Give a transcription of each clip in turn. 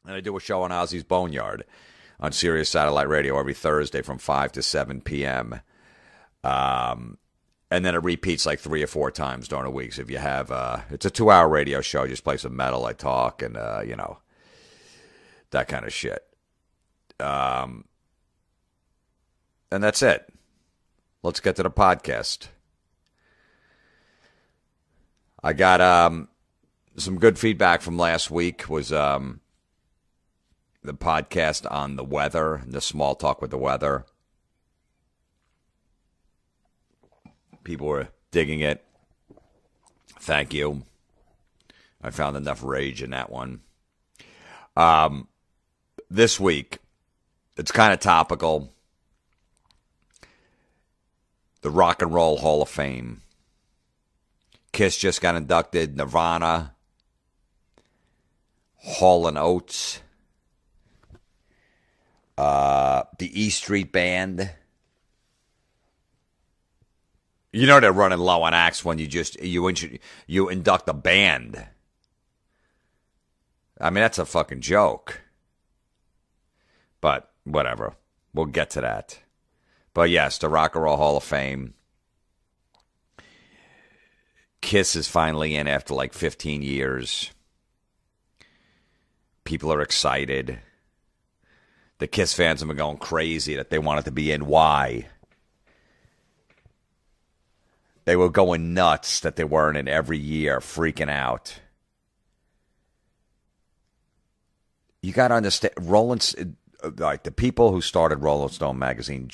And I do a show on Ozzy's Boneyard on Sirius Satellite Radio every Thursday from 5 to 7 p.m. And then it repeats like 3 or 4 times during the week. So if you have, it's a 2-hour radio show. Just play some metal. I talk and, that kind of shit. And that's it. Let's get to the podcast. I got some good feedback from last week. Was the podcast on the weather, the small talk with the weather. People were digging it. Thank you. I found enough rage in that one. This week, it's kind of topical. The Rock and Roll Hall of Fame. Kiss just got inducted. Nirvana. Hall & Oates. The E Street Band. You know they're running low on acts when you induct a band. I mean, that's a fucking joke. But whatever. We'll get to that. But yes, the Rock and Roll Hall of Fame. Kiss is finally in after like 15 years. People are excited. The Kiss fans have been going crazy that they wanted to be in. Why? They were going nuts that they weren't in every year, freaking out. You got to understand, like the people who started Rolling Stone magazine,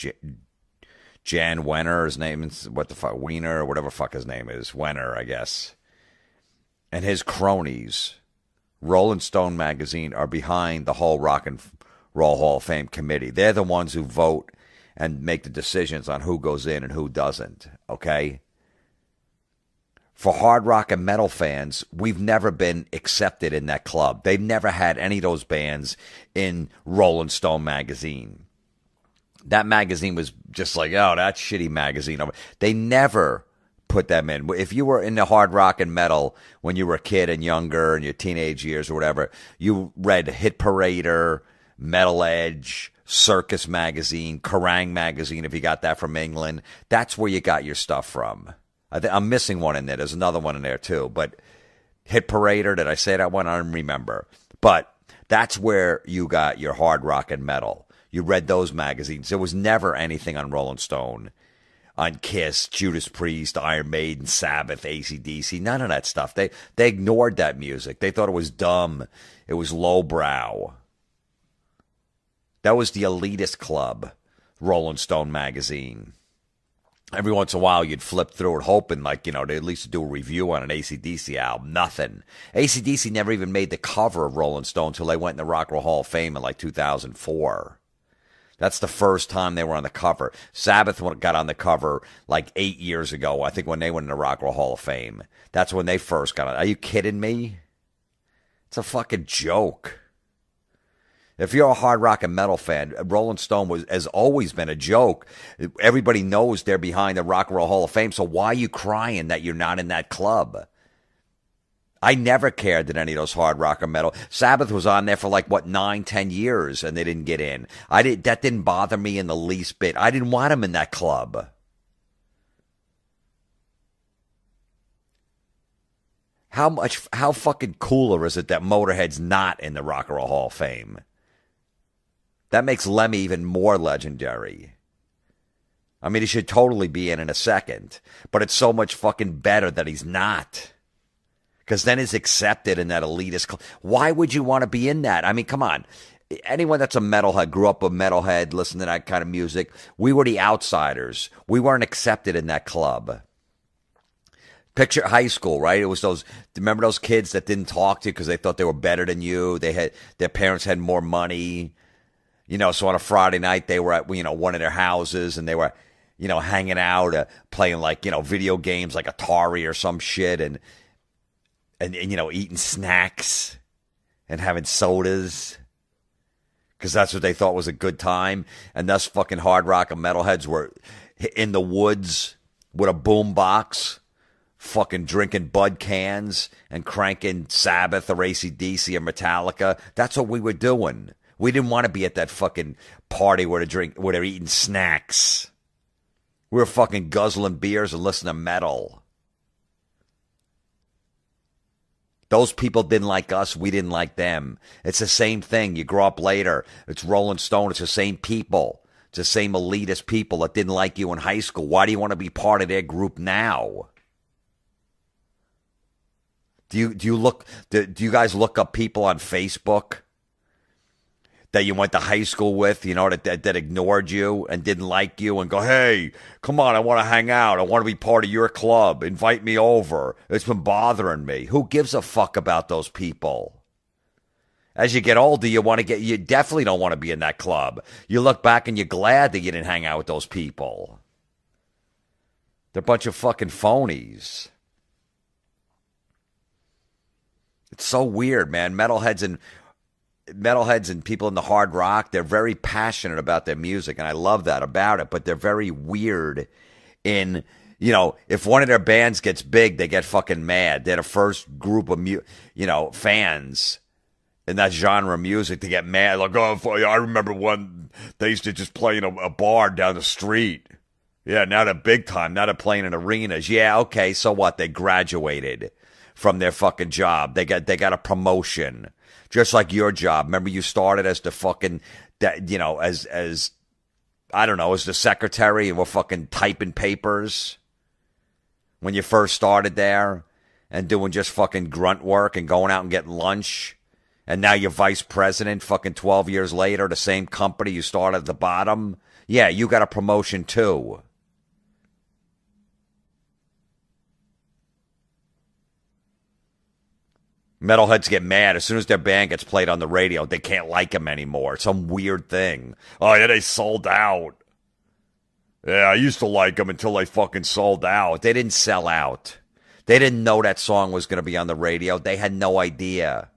Jan Wenner, his name is, Wiener, or whatever the fuck his name is, Wenner, I guess. And his cronies, Rolling Stone magazine, are behind the whole Rock and Roll Hall of Fame committee. They're the ones who vote and make the decisions on who goes in and who doesn't, okay? For hard rock and metal fans, we've never been accepted in that club. They've never had any of those bands in Rolling Stone magazine. That magazine was just like, oh, that shitty magazine. They never put them in. If you were into hard rock and metal when you were a kid and younger in your teenage years or whatever, you read Hit Parader, Metal Edge, Circus magazine, Kerrang magazine, if you got that from England. That's where you got your stuff from. I'm missing one in there. There's another one in there too. But Hit Parader, did I say that one? I don't remember. But that's where you got your hard rock and metal. You read those magazines. There was never anything on Rolling Stone, on Kiss, Judas Priest, Iron Maiden, Sabbath, AC/DC. None of that stuff. They ignored that music. They thought it was dumb. It was lowbrow. That was the elitist club, Rolling Stone magazine. Every once in a while, you'd flip through it hoping, like, they at least do a review on an AC/DC album. Nothing. AC/DC never even made the cover of Rolling Stone until they went in the Rock and Roll Hall of Fame in, like, 2004. That's the first time they were on the cover. Sabbath got on the cover, like, 8 years ago, I think, when they went in the Rock and Roll Hall of Fame. That's when they first got on. Are you kidding me? It's a fucking joke. If you're a hard rock and metal fan, Rolling Stone has always been a joke. Everybody knows they're behind the Rock and Roll Hall of Fame, so why are you crying that you're not in that club? I never cared that any of those hard rock or metal. Sabbath was on there for 9, 10 years, and they didn't get in. That didn't bother me in the least bit. I didn't want them in that club. How fucking cooler is it that Motorhead's not in the Rock and Roll Hall of Fame? That makes Lemmy even more legendary. I mean, he should totally be in a second. But it's so much fucking better that he's not. Because then he's accepted in that elitist club. Why would you want to be in that? I mean, come on. Anyone that's a metalhead, grew up a metalhead, listened to that kind of music, we were the outsiders. We weren't accepted in that club. Picture high school, right? It was remember those kids that didn't talk to you because they thought they were better than you? Their parents had more money. So on a Friday night, they were at, one of their houses and they were, hanging out, playing video games like Atari or some shit and eating snacks and having sodas because that's what they thought was a good time. And thus fucking hard rock and metalheads were in the woods with a boom box, fucking drinking Bud cans and cranking Sabbath or AC/DC or Metallica. That's what we were doing. We didn't want to be at that fucking party where they're eating snacks. We were fucking guzzling beers and listening to metal. Those people didn't like us. We didn't like them. It's the same thing. You grow up later. It's Rolling Stone. It's the same people. It's the same elitist people that didn't like you in high school. Why do you want to be part of their group now? Do you guys look up people on Facebook that you went to high school with, you know, that ignored you and didn't like you and go, hey, come on, I want to hang out. I want to be part of your club. Invite me over. It's been bothering me. Who gives a fuck about those people? As you get older, you definitely don't want to be in that club. You look back and you're glad that you didn't hang out with those people. They're a bunch of fucking phonies. It's so weird, man. Metalheads and people in the hard rock, they're very passionate about their music, and I love that about it, but they're very weird in, you know, if one of their bands gets big, they get fucking mad. They're the first group of, fans in that genre of music to get mad. Like, oh, I remember when they used to just play in a bar down the street. Yeah, now they're big time. Now they're playing in arenas. Yeah, okay, so what? They graduated from their fucking job. They got a promotion. Just like your job. Remember you started as the fucking, as I don't know, as the secretary and were fucking typing papers when you first started there and doing just fucking grunt work and going out and getting lunch. And now you're vice president fucking 12 years later, the same company you started at the bottom. Yeah, you got a promotion too. Metalheads get mad as soon as their band gets played on the radio. They can't like them anymore. Some weird thing. Oh, yeah, they sold out. Yeah, I used to like them until they fucking sold out. They didn't sell out. They didn't know that song was going to be on the radio. They had no idea.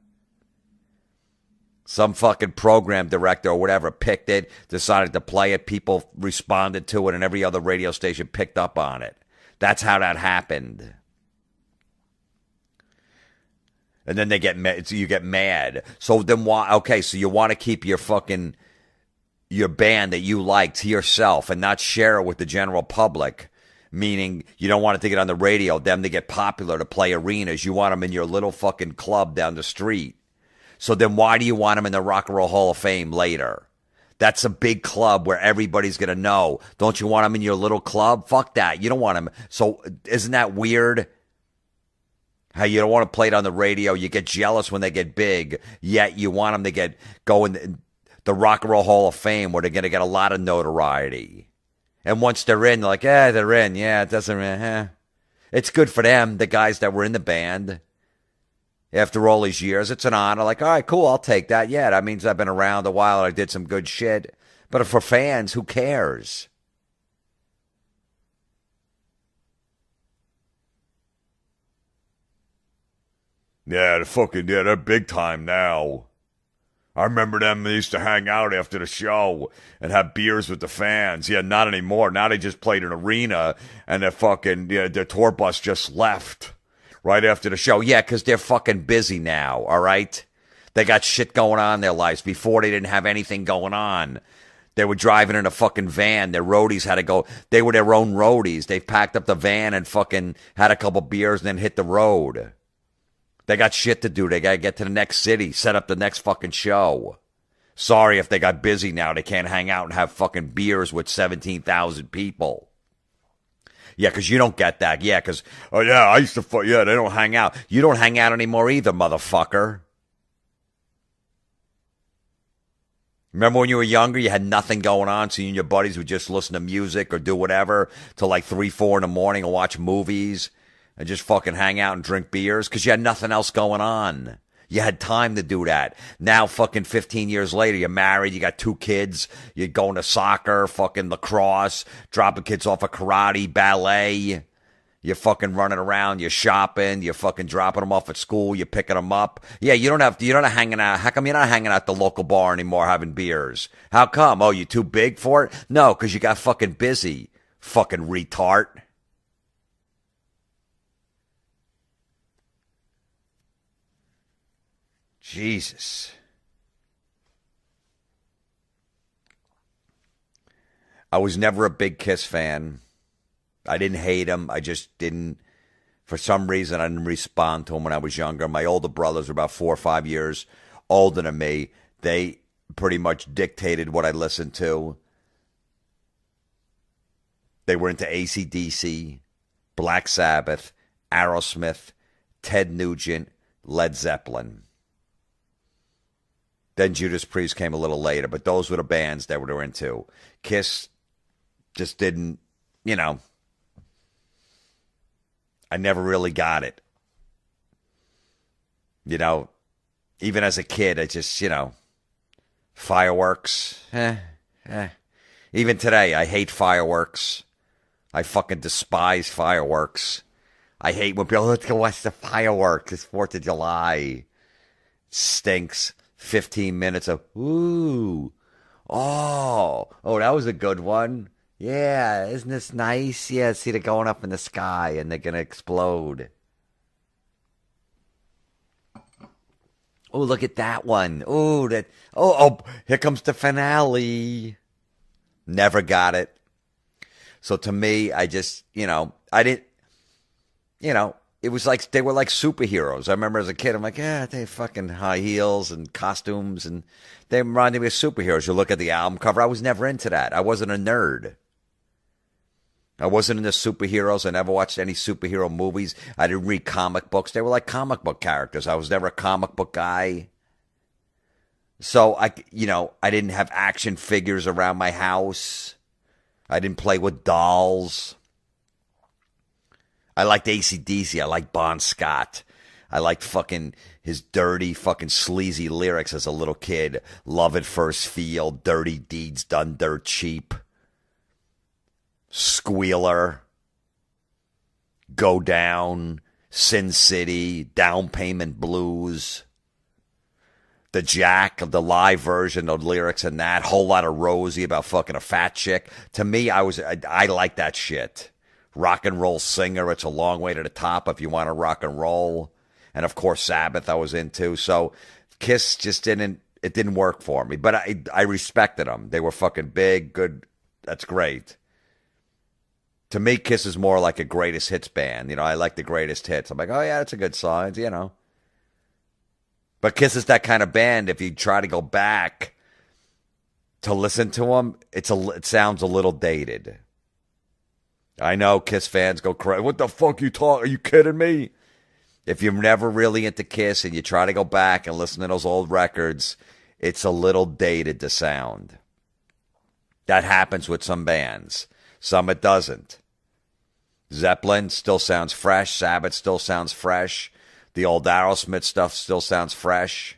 Some fucking program director or whatever picked it, decided to play it. People responded to it, and every other radio station picked up on it. That's how that happened. And then they get mad. So you get mad. So then why? Okay, so you want to keep your band that you like to yourself and not share it with the general public. Meaning you don't want it to get on the radio, them to get popular, to play arenas. You want them in your little fucking club down the street. So then why do you want them in the Rock and Roll Hall of Fame later? That's a big club where everybody's going to know. Don't you want them in your little club? Fuck that. You don't want them. So isn't that weird? How you don't want to play it on the radio. You get jealous when they get big, yet you want them to go in the Rock and Roll Hall of Fame where they're going to get a lot of notoriety. And once they're in, they're like, they're in. Yeah, it doesn't, It's good for them, the guys that were in the band. After all these years, it's an honor. Like, all right, cool, I'll take that. Yeah, that means I've been around a while and I did some good shit. But for fans, who cares? Yeah, they're big time now. I remember them, they used to hang out after the show and have beers with the fans. Yeah, not anymore. Now they just played an arena and their tour bus just left right after the show. Yeah, because they're fucking busy now, all right? They got shit going on in their lives. Before they didn't have anything going on. They were driving in a fucking van. Their roadies had to go. They were their own roadies. They packed up the van and fucking had a couple beers and then hit the road. They got shit to do. They got to get to the next city, set up the next fucking show. Sorry if they got busy now. They can't hang out and have fucking beers with 17,000 people. Yeah, because you don't get that. Yeah, because, they don't hang out. You don't hang out anymore either, motherfucker. Remember when you were younger, you had nothing going on, so you and your buddies would just listen to music or do whatever till like 3, 4 in the morning and watch movies and just fucking hang out and drink beers because you had nothing else going on. You had time to do that. Now fucking 15 years later, you're married, you got 2 kids, you're going to soccer, fucking lacrosse, dropping kids off of karate, ballet. You're fucking running around, you're shopping, you're fucking dropping them off at school, you're picking them up. Yeah, you're not hanging out. How come you're not hanging out at the local bar anymore having beers? How come? Oh, you too big for it? No, because you got fucking busy, fucking retard. Jesus. I was never a big Kiss fan. I didn't hate him. I just didn't, for some reason, I didn't respond to him when I was younger. My older brothers were about 4 or 5 years older than me. They pretty much dictated what I listened to. They were into AC/DC, Black Sabbath, Aerosmith, Ted Nugent, Led Zeppelin. Then Judas Priest came a little later, but those were the bands that they were into. Kiss just didn't, I never really got it. Even as a kid, I just, fireworks. Even today, I hate fireworks. I fucking despise fireworks. I hate when people, let's go watch the fireworks. It's 4th of July. It stinks. 15 minutes of, ooh, oh, that was a good one. Yeah, isn't this nice? Yeah, see, they're going up in the sky and they're going to explode. Oh, look at that one. Oh, here comes the finale. Never got it. So to me, I just, I didn't, it was like, they were like superheroes. I remember as a kid, I'm like, yeah, they fucking high heels and costumes, and they reminded me of superheroes. You look at the album cover, I was never into that. I wasn't a nerd. I wasn't into superheroes. I never watched any superhero movies. I didn't read comic books. They were like comic book characters. I was never a comic book guy. So I didn't have action figures around my house. I didn't play with dolls. I liked AC/DC. I liked Bon Scott. I liked fucking his dirty, fucking sleazy lyrics as a little kid. Love at first feel, dirty deeds done dirt cheap. Squealer. Go Down. Sin City. Down Payment Blues. The Jack, the live version of lyrics and that. Whole lot of Rosie about fucking a fat chick. To me, I like that shit. Rock and roll singer, it's a long way to the top if you want to rock and roll. And of course, Sabbath I was into. So Kiss just didn't work for me. But I respected them. They were fucking big, good. That's great. To me, Kiss is more like a greatest hits band. I like the greatest hits. I'm like, oh yeah, that's a good song, But Kiss is that kind of band. If you try to go back to listen to them, it sounds a little dated. I know Kiss fans go crazy. What the fuck you talking? Are you kidding me? If you're never really into Kiss and you try to go back and listen to those old records, it's a little dated to sound. That happens with some bands. Some it doesn't. Zeppelin still sounds fresh. Sabbath still sounds fresh. The old Aerosmith stuff still sounds fresh.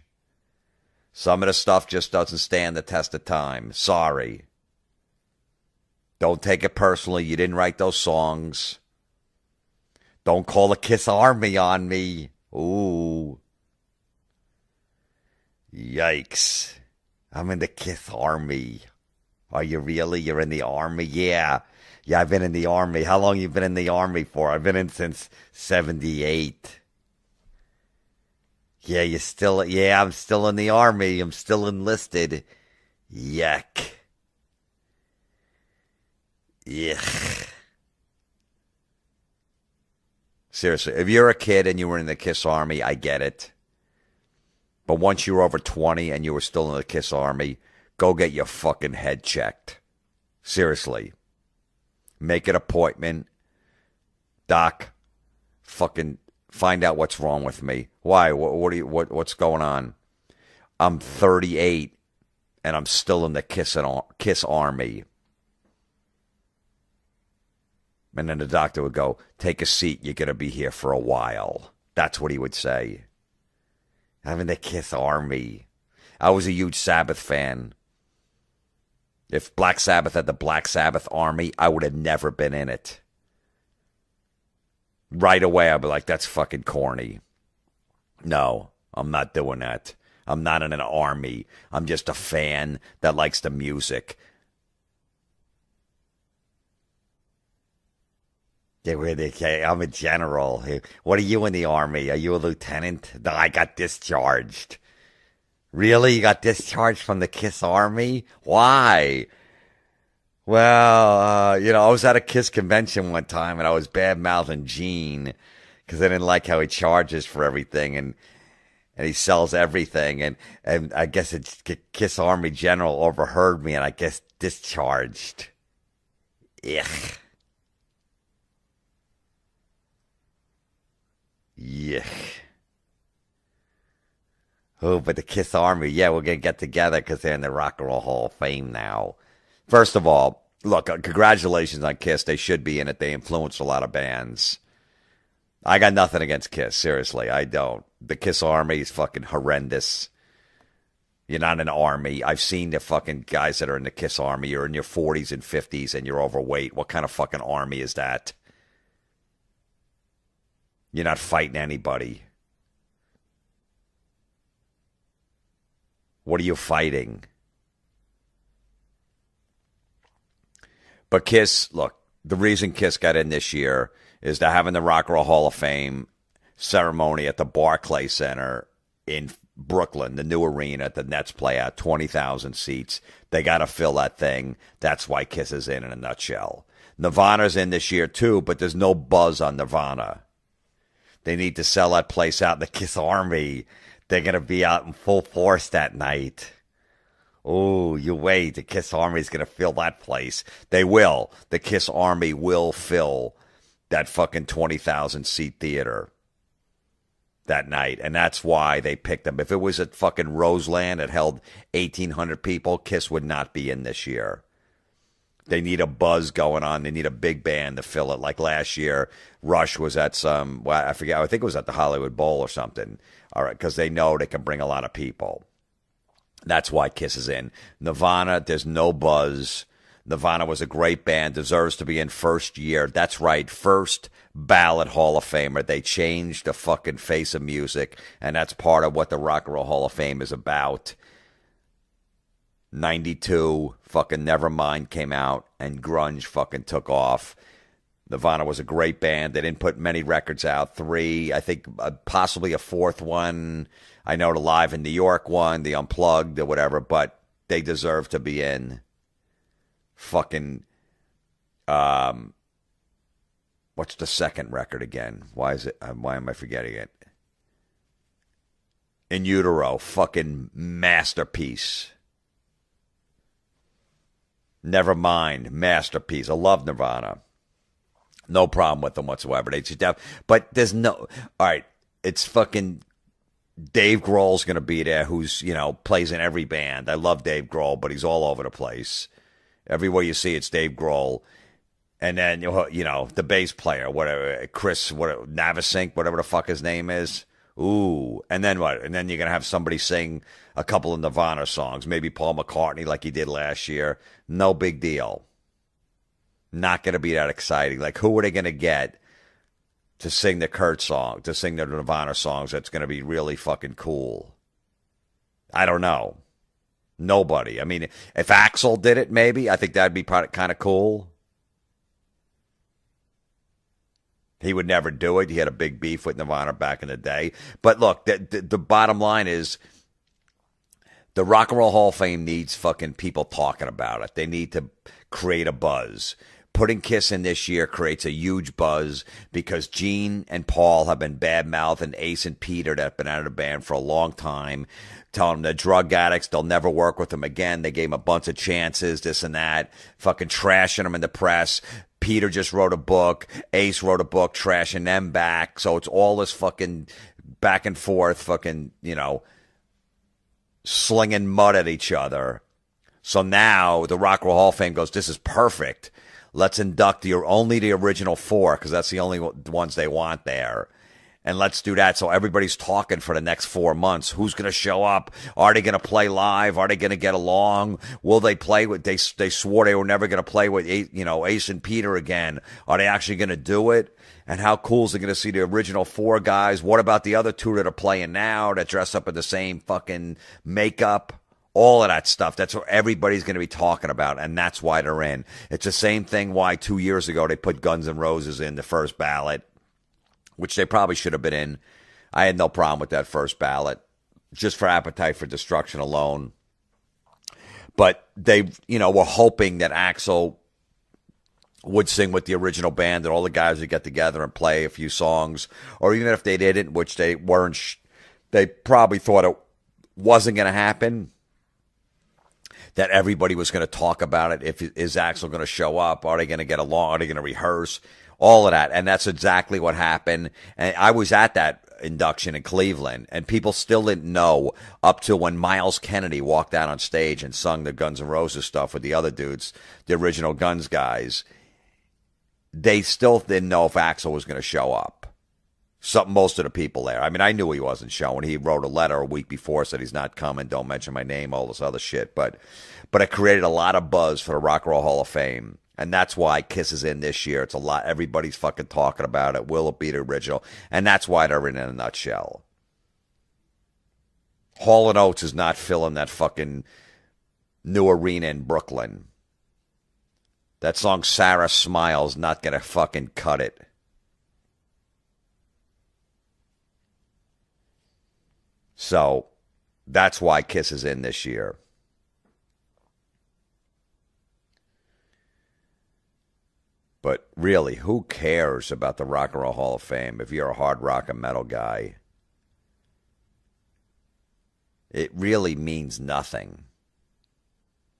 Some of the stuff just doesn't stand the test of time. Sorry. Don't take it personally. You didn't write those songs. Don't call the Kiss Army on me. Ooh. Yikes. I'm in the Kiss Army. Are you really? You're in the Army? Yeah. Yeah, I've been in the Army. How long you been in the Army for? I've been in since 78. Yeah, I'm still in the Army. I'm still enlisted. Yuck. Yuck. Seriously, if you're a kid and you were in the Kiss Army, I get it. But once you were over 20 and you were still in the Kiss Army, go get your fucking head checked. Seriously. Make an appointment. Doc, fucking find out what's wrong with me. Why? What's going on? I'm 38 and I'm still in the Kiss Army. And then the doctor would go, take a seat. You're going to be here for a while. That's what he would say. I'm in the Kiss Army. I was a huge Sabbath fan. If Black Sabbath had the Black Sabbath Army, I would have never been in it. Right away, I'd be like, that's fucking corny. No, I'm not doing that. I'm not in an army. I'm just a fan that likes the music. I'm a general. What are you in the Army? Are you a lieutenant? No, I got discharged. Really? You got discharged from the Kiss Army? Why? Well, I was at a Kiss convention one time and I was bad mouthing Gene because I didn't like how he charges for everything and he sells everything. And I guess it's Kiss Army General overheard me and I guess discharged. Yuck. Yuck. Oh, but the Kiss Army, yeah, we're going to get together because they're in the Rock and Roll Hall of Fame now. First of all, look, congratulations on Kiss. They should be in it. They influenced a lot of bands. I got nothing against Kiss. Seriously, I don't. The Kiss Army is fucking horrendous. You're not an army. I've seen the fucking guys that are in the Kiss Army. You're in your 40s and 50s and you're overweight. What kind of fucking army is that? You're not fighting anybody. What are you fighting? But Kiss, look, the reason Kiss got in this year is they're having the Rock and Roll Hall of Fame ceremony at the Barclays Center in Brooklyn, the new arena the Nets play at, 20,000 seats. They got to fill that thing. That's why Kiss is in a nutshell. Nirvana's in this year too, but there's no buzz on Nirvana. They need to sell that place out. The Kiss Army, they're going to be out in full force that night. Oh, you wait. The Kiss Army is going to fill that place. They will. The Kiss Army will fill that fucking 20,000 seat theater that night. And that's why they picked them. If it was at fucking Roseland that held 1,800 people, Kiss would not be in this year. They need a buzz going on. They need a big band to fill it. Like last year, Rush was at some, well, I forget, I think it was at the Hollywood Bowl or something. All right, because they know they can bring a lot of people. That's why Kiss is in. Nirvana, there's no buzz. Nirvana was a great band, deserves to be in first year. That's right, first ballot Hall of Famer. They changed the fucking face of music, and that's part of what the Rock and Roll Hall of Fame is about. 92, fucking Nevermind came out, and grunge fucking took off. Nirvana was a great band. They didn't put many records out. 3, I think possibly a 4th one. I know the Live in New York one, the Unplugged or whatever, but they deserve to be in. Fucking, what's the second record again? Why am I forgetting it? In Utero, fucking masterpiece. Nevermind, masterpiece. I love Nirvana. No problem with them whatsoever. They just have, but there's no, all right, it's fucking Dave Grohl's going to be there, who's, plays in every band. I love Dave Grohl, but he's all over the place. Everywhere you see, it's Dave Grohl. And then, the bass player, whatever, Chris, Navasink, whatever the fuck his name is. Ooh. And then what? And then you're going to have somebody sing a couple of Nirvana songs. Maybe Paul McCartney like he did last year. No big deal. Not going to be that exciting. Like, who are they going to get to sing the Kurt song, to sing the Nirvana songs that's going to be really fucking cool? I don't know. Nobody. I mean, if Axl did it, maybe. I think that'd be kind of cool. He would never do it. He had a big beef with Nirvana back in the day. But look, the bottom line is the Rock and Roll Hall of Fame needs fucking people talking about it. They need to create a buzz. Putting Kiss in this year creates a huge buzz because Gene and Paul have been bad-mouthing Ace and Peter that have been out of the band for a long time, telling them they're drug addicts, they'll never work with them again. They gave them a bunch of chances, this and that, fucking trashing them in the press. Peter just wrote a book. Ace wrote a book trashing them back. So it's all this fucking back and forth, fucking, slinging mud at each other. So now the Rock and Roll Hall of Fame goes, this is perfect. Let's induct only the original 4 because that's the only ones they want there. And let's do that. So everybody's talking for the next 4 months. Who's going to show up? Are they going to play live? Are they going to get along? Will they play with, they swore they were never going to play with, Ace and Peter again. Are they actually going to do it? And how cool is it going to see the original 4 guys? What about the other 2 that are playing now that dress up in the same fucking makeup? All of that stuff. That's what everybody's going to be talking about, and that's why they're in. It's the same thing why 2 years ago they put Guns N' Roses in the first ballot, which they probably should have been in. I had no problem with that first ballot. just for Appetite for Destruction alone. But they, were hoping that Axl would sing with the original band and all the guys would get together and play a few songs. Or even if they didn't, which they weren't, they probably thought it wasn't going to happen, that everybody was going to talk about it. Is Axl going to show up? Are they going to get along? Are they going to rehearse? All of that. And that's exactly what happened. And I was at that induction in Cleveland, and people still didn't know up till when Miles Kennedy walked out on stage and sung the Guns N' Roses stuff with the other dudes, the original Guns guys. They still didn't know if Axl was going to show up. Most of the people there. I mean, I knew he wasn't showing. He wrote a letter a week before, said he's not coming, don't mention my name, all this other shit. But it created a lot of buzz for the Rock and Roll Hall of Fame. And that's why Kiss is in this year. It's a lot. Everybody's fucking talking about it. Will it be the original? And that's why they're in a nutshell. Hall & Oates is not filling that fucking new arena in Brooklyn. That song, Sarah Smiles, not going to fucking cut it. So, that's why Kiss is in this year. But really, who cares about the Rock and Roll Hall of Fame if you're a hard rock and metal guy? It really means nothing.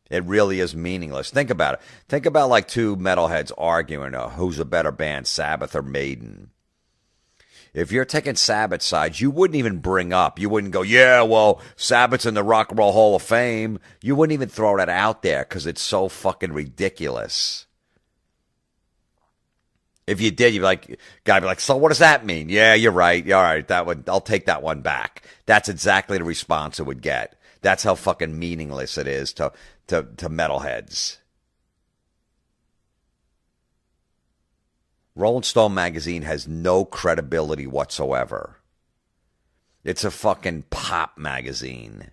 It really is meaningless. Think about it. Think about like two metalheads arguing who's a better band, Sabbath or Maiden. If you're taking Sabbath's side, you wouldn't even bring up. You wouldn't go, yeah, well, Sabbath's in the Rock and Roll Hall of Fame. You wouldn't even throw that out there because it's so fucking ridiculous. If you did, you'd be like, guy be like, so what does that mean? Yeah, you're right. All right, I'll take that one back. That's exactly the response it would get. That's how fucking meaningless it is to metalheads. Rolling Stone magazine has no credibility whatsoever. It's a fucking pop magazine.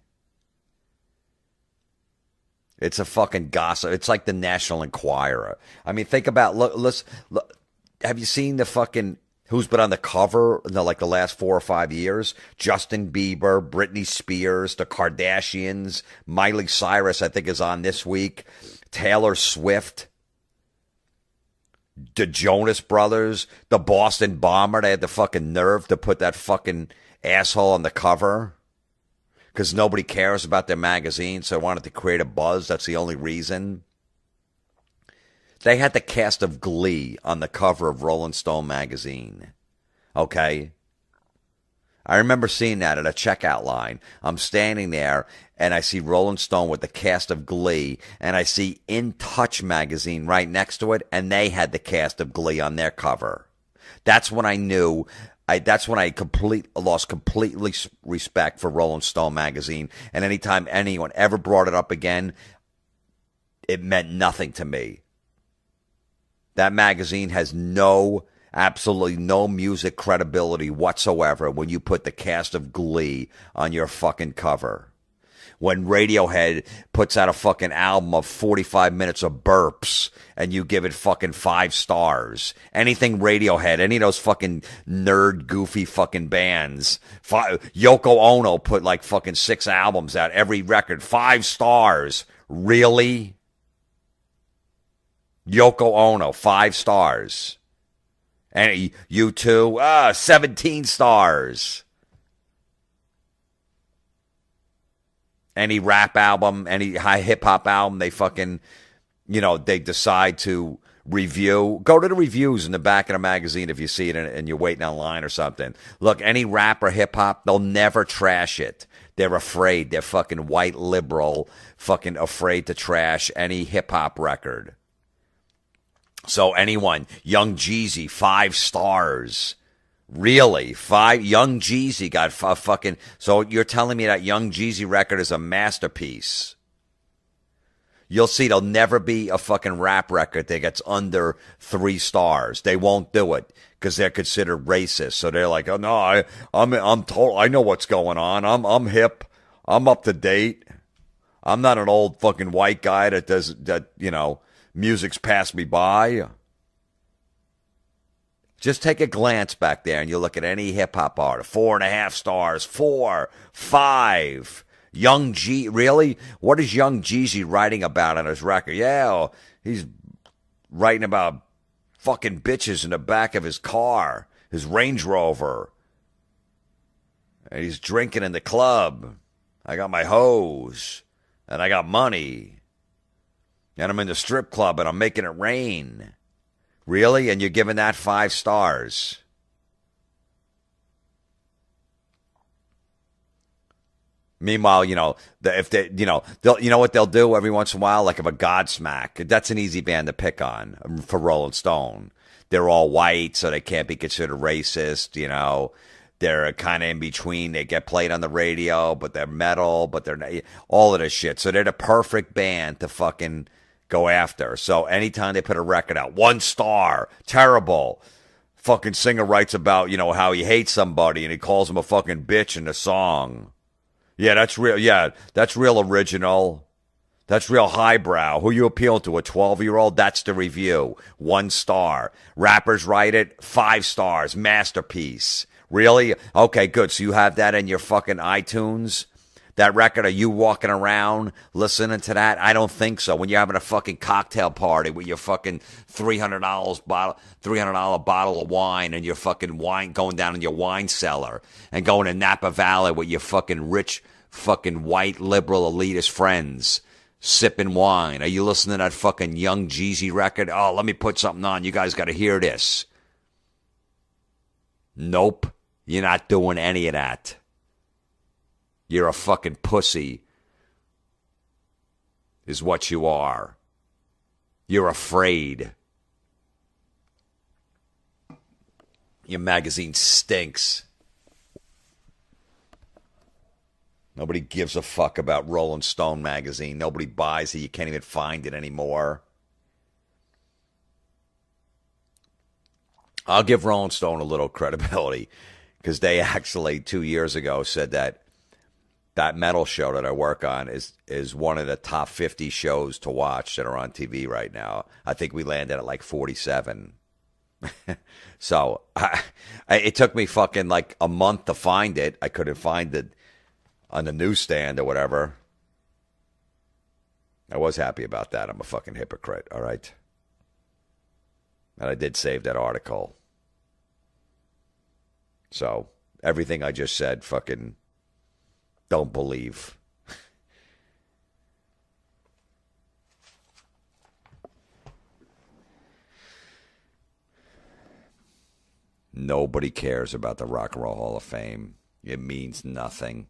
It's a fucking gossip. It's like the National Enquirer. I mean, think about, look, have you seen the fucking, who's been on the cover in the last 4 or 5 years? Justin Bieber, Britney Spears, the Kardashians, Miley Cyrus, I think, is on this week, Taylor Swift, the Jonas Brothers, the Boston Bomber. They had the fucking nerve to put that fucking asshole on the cover because nobody cares about their magazine, so they wanted to create a buzz. That's the only reason. They had the cast of Glee on the cover of Rolling Stone magazine. Okay? I remember seeing that at a checkout line. I'm standing there, and I see Rolling Stone with the cast of Glee, and I see In Touch magazine right next to it, and they had the cast of Glee on their cover. That's when I knew. That's when I lost completely respect for Rolling Stone magazine, and anytime anyone ever brought it up again, it meant nothing to me. That magazine has absolutely no music credibility whatsoever when you put the cast of Glee on your fucking cover. When Radiohead puts out a fucking album of 45 minutes of burps and you give it fucking 5 stars. Anything Radiohead, any of those fucking nerd, goofy fucking bands. Yoko Ono put like fucking 6 albums out, every record, 5 stars. Really? Yoko Ono, 5 stars. And U2, 17 stars. Any rap album, any high hip-hop album, they fucking, they decide to review. Go to the reviews in the back of the magazine if you see it and you're waiting online or something. Look, any rap or hip-hop, they'll never trash it. They're afraid. They're fucking white liberal, fucking afraid to trash any hip-hop record. So anyone, Young Jeezy, 5 stars. Really? 5? Young Jeezy got fucking... So you're telling me that Young Jeezy record is a masterpiece? You'll see there'll never be a fucking rap record that gets under 3 stars. They won't do it because they're considered racist. So they're like, oh no, I'm told, I know what's going on. I'm hip. I'm up to date. I'm not an old fucking white guy that does that. Music's passed me by. Just take a glance back there and you look at any hip hop artist. 4.5 stars, 4, 5. Young G, really? What is Young Jeezy writing about on his record? Yeah, he's writing about fucking bitches in the back of his car, his Range Rover. And he's drinking in the club. I got my hose. And I got money. And I'm in the strip club and I'm making it rain. Really? And you're giving that 5 stars? Meanwhile, if they, they'll, you know what they'll do every once in a while, like if a Godsmack, that's an easy band to pick on for Rolling Stone. They're all white, so they can't be considered racist. They're kind of in between. They get played on the radio, but they're metal, but they're not, all of this shit. So they're the perfect band to fucking go after. So anytime they put a record out, 1 star, terrible. Fucking singer writes about, how he hates somebody and he calls him a fucking bitch in the song. Yeah, that's real. Yeah, that's real original. That's real highbrow. Who you appeal to? A 12-year-old? That's the review. 1 star. Rappers write it. 5 stars. Masterpiece. Really? Okay, good. So you have that in your fucking iTunes? That record, are you walking around listening to that? I don't think so. When you're having a fucking cocktail party with your fucking $300 bottle of wine and your fucking wine going down in your wine cellar and going to Napa Valley with your fucking rich fucking white liberal elitist friends sipping wine. Are you listening to that fucking Young Jeezy record? Oh, let me put something on. You guys got to hear this. Nope. You're not doing any of that. You're a fucking pussy, is what you are. You're afraid. Your magazine stinks. Nobody gives a fuck about Rolling Stone magazine. Nobody buys it. You can't even find it anymore. I'll give Rolling Stone a little credibility because they actually 2 years ago said that metal show that I work on is one of the top 50 shows to watch that are on TV right now. I think we landed at like 47. So it took me fucking like a month to find it. I couldn't find it on the newsstand or whatever. I was happy about that. I'm a fucking hypocrite, all right? And I did save that article. So everything I just said, fucking don't believe. Nobody cares about the Rock and Roll Hall of Fame. It means nothing.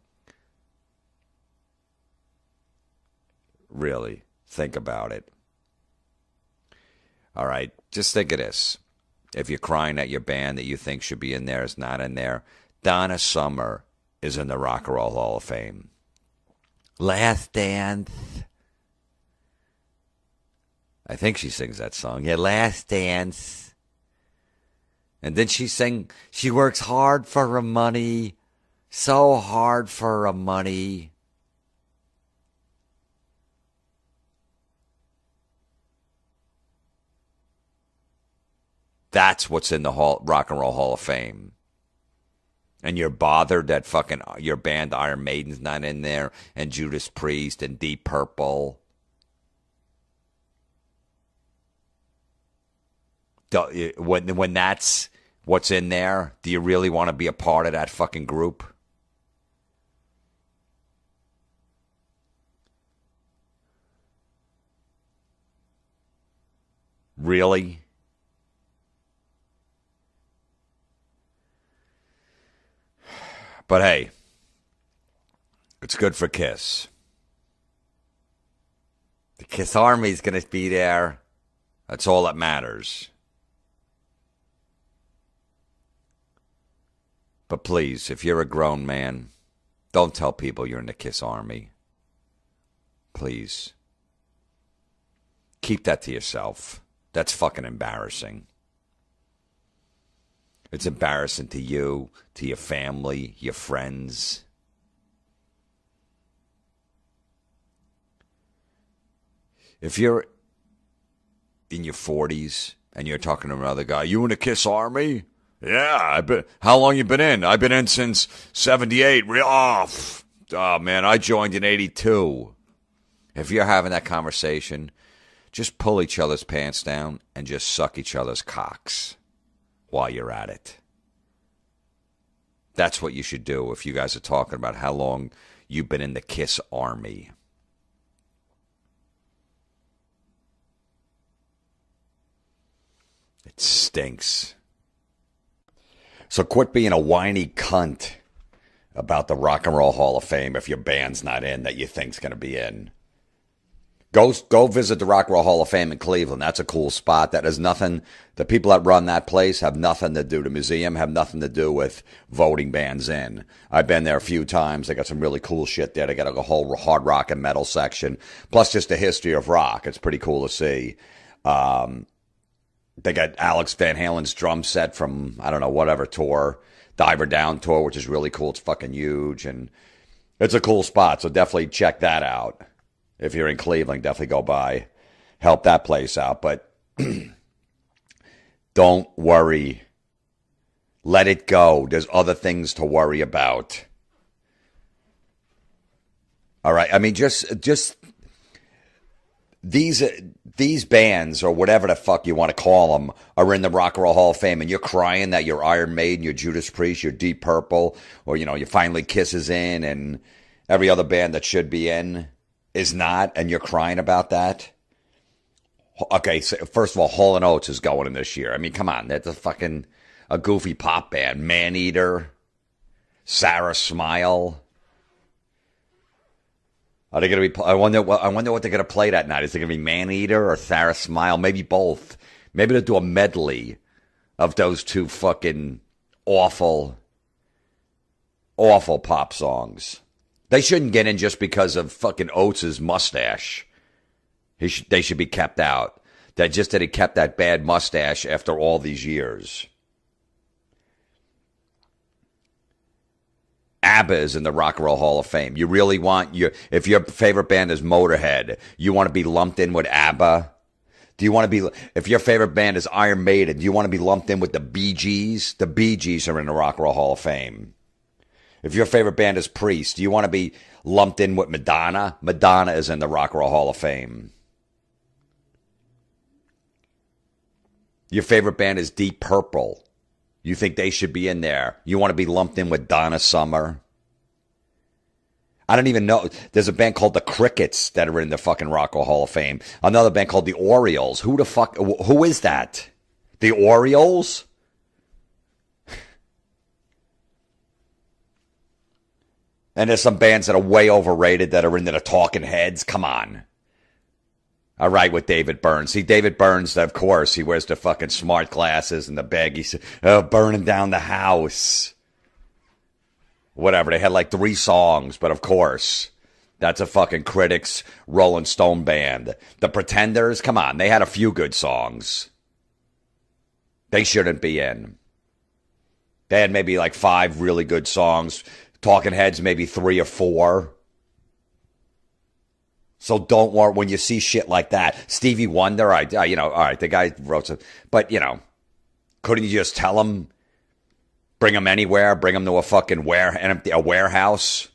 Really, think about it. All right, just think of this. If you're crying that your band that you think should be in there is not in there, Donna Summer is in the Rock and Roll Hall of Fame. Last Dance. I think she sings that song. Yeah, Last Dance. And then she works hard for her money. So hard for her money. That's what's in the Rock and Roll Hall of Fame. And you're bothered that fucking your band Iron Maiden's not in there, and Judas Priest and Deep Purple. When that's what's in there, do you really want to be a part of that fucking group? Really? But hey, it's good for Kiss. The Kiss Army's going to be there. That's all that matters. But please, if you're a grown man, don't tell people you're in the Kiss Army. Please. Keep that to yourself. That's fucking embarrassing. It's embarrassing to you, to your family, your friends. If you're in your 40s And you're talking to another guy. You in the Kiss Army? Yeah, I've been. How long you been in? I've been in since '78. Oh man, I joined in '82. If you're having that conversation, just pull each other's pants down and just suck each other's cocks while you're at it. That's what you should do if you guys are talking about how long you've been in the Kiss Army. It stinks. So quit being a whiny cunt about the Rock and Roll Hall of Fame if your band's not in that you think's going to be in. Go visit the Rock and Roll Hall of Fame in Cleveland. That's a cool spot. That has nothing, the people that run that place have nothing to do, the museum have nothing to do with voting bands in. I've been there a few times. They got some really cool shit there. They got a whole hard rock and metal section, plus just the history of rock. It's pretty cool to see. They got Alex Van Halen's drum set from, I don't know, whatever tour, Diver Down tour, which is really cool. It's fucking huge, and it's a cool spot, so definitely check that out. If you're in Cleveland, definitely go by, help that place out. But don't worry. Let it go. There's other things to worry about. All right? I mean, just these bands, or whatever the fuck you want to call them, are in the Rock and Roll Hall of Fame, and you're crying that your Iron Maiden, your Judas Priest, your Deep Purple, or, you finally Kiss is in, and every other band that should be in is not, and you're crying about that. Okay, so first of all, Hall & Oates is going in this year. I mean, come on, that's a goofy pop band. Maneater, Sarah Smile. Are they going to be? I wonder what they're going to play that night. Is it going to be Maneater or Sarah Smile? Maybe both. Maybe they'll do a medley of those two fucking awful pop songs. They shouldn't get in just because of fucking Oates' mustache. They should be kept out. That he kept that bad mustache after all these years. ABBA is in the Rock and Roll Hall of Fame. You really want if your favorite band is Motorhead, you want to be lumped in with ABBA? Do you want to be, if your favorite band is Iron Maiden, do you want to be lumped in with the Bee Gees? The Bee Gees are in the Rock and Roll Hall of Fame. If your favorite band is Priest, do you want to be lumped in with Madonna? Madonna is in the Rock and Roll Hall of Fame. Your favorite band is Deep Purple. You think they should be in there? You want to be lumped in with Donna Summer? I don't even know. There's a band called the Crickets that are in the fucking Rock and Roll Hall of Fame. Another band called the Orioles. Who is that? The Orioles? And there's some bands that are way overrated that are into the Talking Heads. Come on. All right, with David Byrne. See, David Byrne's, of course, he wears the fucking smart glasses and the baggies. Burning down the house. Whatever. They had like 3 songs, but of course, that's a fucking Critics Rolling Stone band. The Pretenders, come on. They had a few good songs. They shouldn't be in. They had maybe like 5 really good songs. Talking Heads, maybe 3 or 4. So don't worry when you see shit like that. Stevie Wonder, all right, the guy wrote some, but couldn't you just tell him, bring him anywhere, bring him to a fucking warehouse,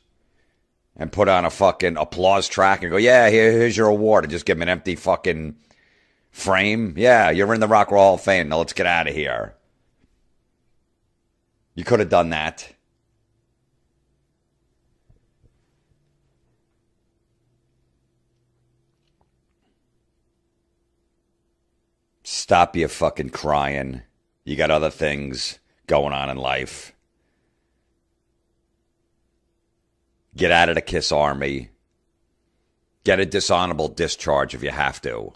and put on a fucking applause track and go, yeah, here's your award, and just give him an empty fucking frame? Yeah, you're in the Rock and Roll Hall of Fame. Now let's get out of here. You could have done that. Stop your fucking crying. You got other things going on in life. Get out of the Kiss Army. Get a dishonorable discharge if you have to.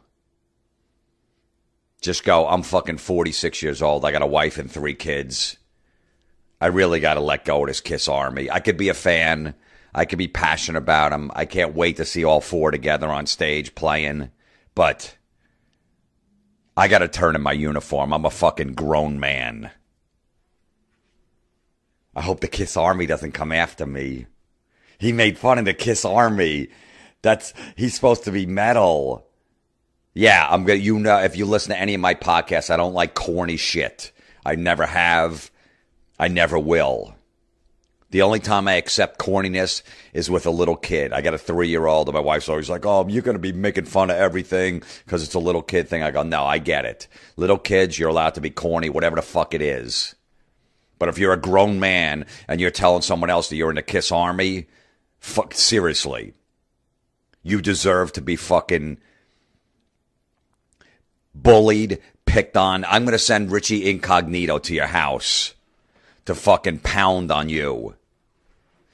Just go, I'm fucking 46 years old. I got a wife and 3 kids. I really got to let go of this Kiss Army. I could be a fan. I could be passionate about them. I can't wait to see all 4 together on stage playing. But I got to turn in my uniform. I'm a fucking grown man. I hope the Kiss Army doesn't come after me. He made fun of the Kiss Army. He's supposed to be metal. Yeah, I'm gonna. You know, if you listen to any of my podcasts, I don't like corny shit. I never have. I never will. The only time I accept corniness is with a little kid. I got a 3-year-old, and my wife's always like, "Oh, you're going to be making fun of everything because it's a little kid thing." I go, "No, I get it. Little kids, you're allowed to be corny, whatever the fuck it is. But if you're a grown man and you're telling someone else that you're in the Kiss Army, fuck, seriously, you deserve to be fucking bullied, picked on. I'm going to send Richie Incognito to your house to fucking pound on you."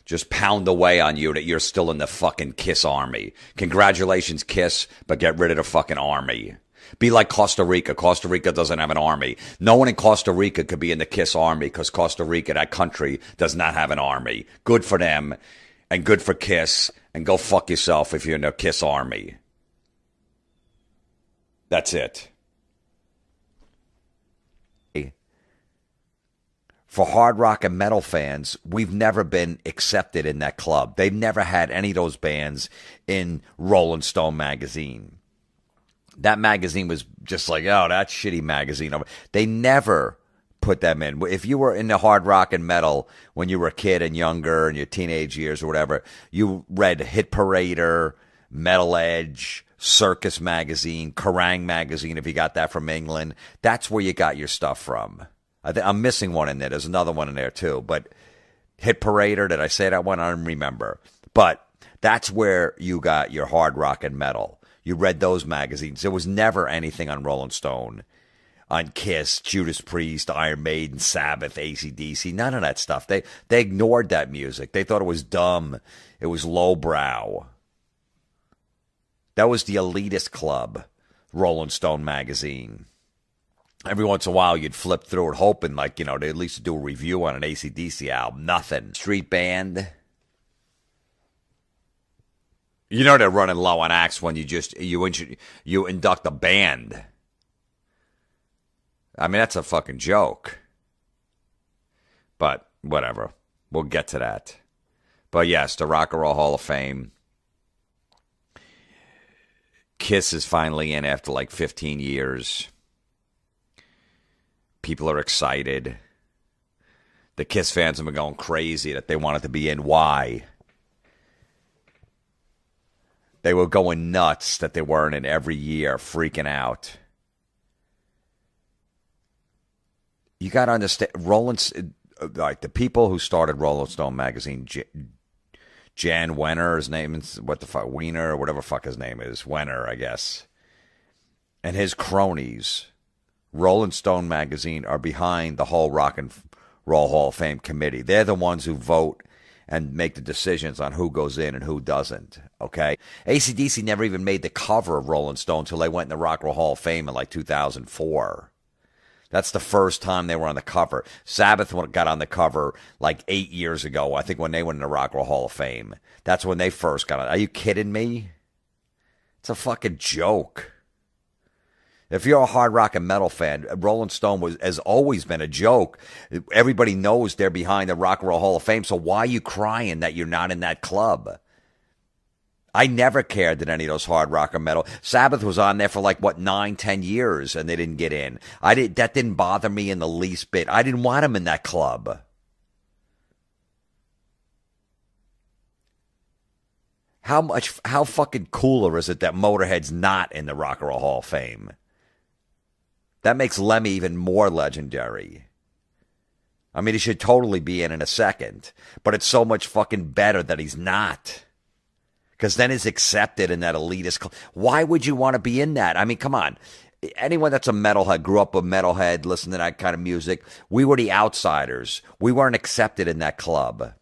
Just pound away on you that you're still in the fucking Kiss Army. Congratulations, Kiss, but get rid of the fucking army. Be like Costa Rica. Costa Rica doesn't have an army. No one in Costa Rica could be in the Kiss Army because Costa Rica, that country, does not have an army. Good for them and good for Kiss, and go fuck yourself if you're in the Kiss Army. That's it. For hard rock and metal fans, we've never been accepted in that club. They've never had any of those bands in Rolling Stone magazine. That magazine was just like, oh, that shitty magazine. They never put them in. If you were into hard rock and metal when you were a kid and younger in your teenage years or whatever, you read Hit Parader, Metal Edge, Circus magazine, Kerrang magazine, if you got that from England. That's where you got your stuff from. I'm missing one in there. There's another one in there too. But Hit Parader, did I say that one? I don't remember. But that's where you got your hard rock and metal. You read those magazines. There was never anything on Rolling Stone, on Kiss, Judas Priest, Iron Maiden, Sabbath, AC/DC. None of that stuff. They ignored that music. They thought it was dumb. It was lowbrow. That was the elitist club, Rolling Stone magazine. Every once in a while, you'd flip through it, hoping, like, you know, they'd at least do a review on an AC/DC album. Nothing. Street band. You know they're running low on acts when you induct a band. I mean, that's a fucking joke. But whatever. We'll get to that. But yes, the Rock and Roll Hall of Fame. Kiss is finally in after like 15 years. People are excited. The Kiss fans have been going crazy that they wanted to be in. Why? They were going nuts that they weren't in every year, freaking out. You got to understand, like the people who started Rolling Stone magazine, Jan Wenner, his name is, Wiener, or whatever fuck his name is, Wenner, I guess, and his cronies, Rolling Stone magazine, are behind the whole Rock and Roll Hall of Fame committee. They're the ones who vote and make the decisions on who goes in and who doesn't, okay? AC/DC never even made the cover of Rolling Stone until they went in the Rock and Roll Hall of Fame in like 2004. That's the first time they were on the cover. Sabbath got on the cover like 8 years ago, I think, when they went in the Rock and Roll Hall of Fame. That's when they first got on. Are you kidding me? It's a fucking joke. If you're a hard rock and metal fan, Rolling Stone has always been a joke. Everybody knows they're behind the Rock and Roll Hall of Fame, so why are you crying that you're not in that club? I never cared that any of those hard rock or metal. Sabbath was on there for like, 9-10 years, and they didn't get in. That didn't bother me in the least bit. I didn't want them in that club. How fucking cooler is it that Motorhead's not in the Rock and Roll Hall of Fame? That makes Lemmy even more legendary. I mean, he should totally be in a second, but it's so much fucking better that he's not. Because then he's accepted in that elitist. Why would you want to be in that? I mean, come on. Anyone that's a metalhead, grew up a metalhead, listened to that kind of music, we were the outsiders. We weren't accepted in that club.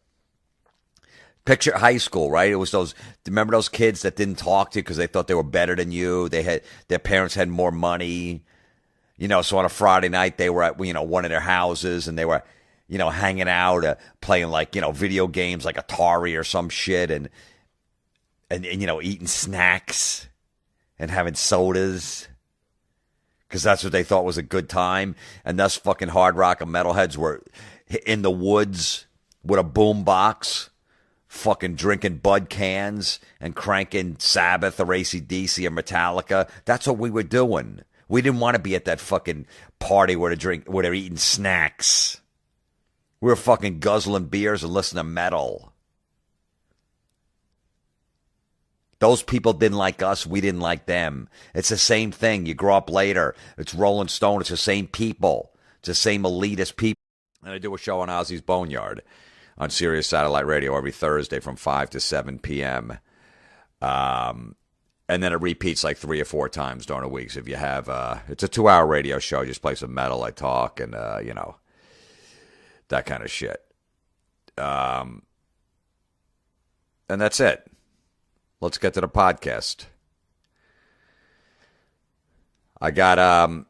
Picture high school, right? It was remember those kids that didn't talk to you because they thought they were better than you? Their parents had more money. You know, so on a Friday night, they were at, one of their houses, and they were, hanging out, playing like, video games like Atari or some shit, and eating snacks and having sodas because that's what they thought was a good time. And thus fucking hard rock and metalheads were in the woods with a boom box, fucking drinking Bud cans and cranking Sabbath or AC/DC or Metallica. That's what we were doing. We didn't want to be at that fucking party where they're eating snacks. We were fucking guzzling beers and listening to metal. Those people didn't like us. We didn't like them. It's the same thing. You grow up later. It's Rolling Stone. It's the same people. It's the same elitist people. And I do a show on Ozzy's Boneyard on Sirius Satellite Radio every Thursday from 5 to 7 p.m. And then it repeats like 3 or 4 times during the week. So if you have, it's a 2-hour radio show. Just play some metal. I talk and, that kind of shit. And that's it. Let's get to the podcast. I got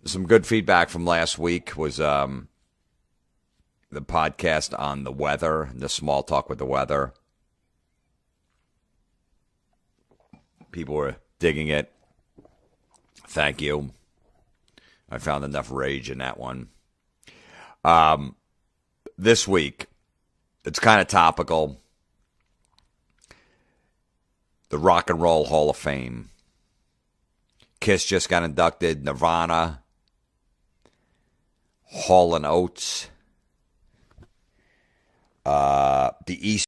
some good feedback from last week. Was the podcast on the weather, the small talk with the weather. People were digging it. Thank you. I found enough rage in that one. This week, it's kind of topical. The Rock and Roll Hall of Fame. Kiss just got inducted. Nirvana. Hall & Oates. The East